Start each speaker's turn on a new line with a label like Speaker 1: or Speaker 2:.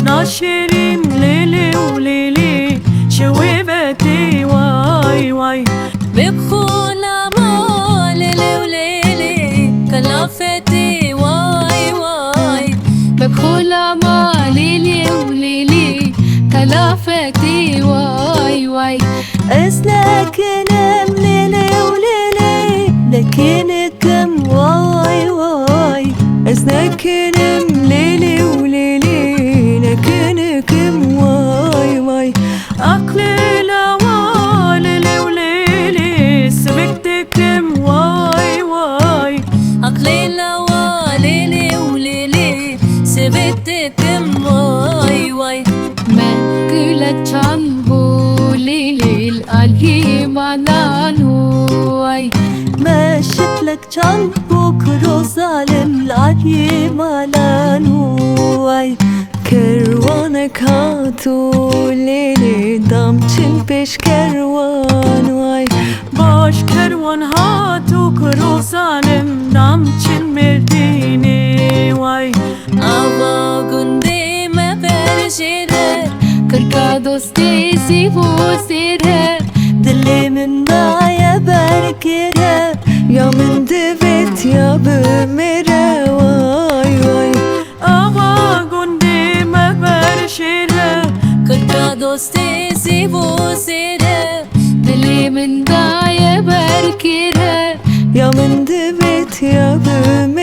Speaker 1: عشنا شيرين ليلي وليلي شويبتي واي واي
Speaker 2: ببخونا ما ليلي وليلي كلافتي واي واي
Speaker 3: ببخولا ما ليلي وليلي كلافتي واي واي
Speaker 1: أسناكنا ليلي وليلي لكنكم واي واي أسناكنا ليلي وليلي لكنكم واي واي أقليلا وليلي وليلي سبكتكم واي واي
Speaker 2: أقليلا وليلي وليلي سبتكم واي واي
Speaker 3: ما كل تشامبو ليلي الألي مالانوي
Speaker 1: ما شتلك جنبو كرو ظالم العلي مالانوي كروانك هاتو ليلي دامچن پیش كروان واي باش كروان هاتو كرو ظالم دامچن مرديني واي
Speaker 2: أبا قندي ما برشيره
Speaker 3: كركا دوستي سيبو سيره
Speaker 1: دلي من بايا بركره يا من دفت يا بمره واي واي أبا قندي ما برشيره
Speaker 2: كركا دوستي سيبو سيره
Speaker 3: دلي من داية بركيره
Speaker 1: يا من دفت يا بمره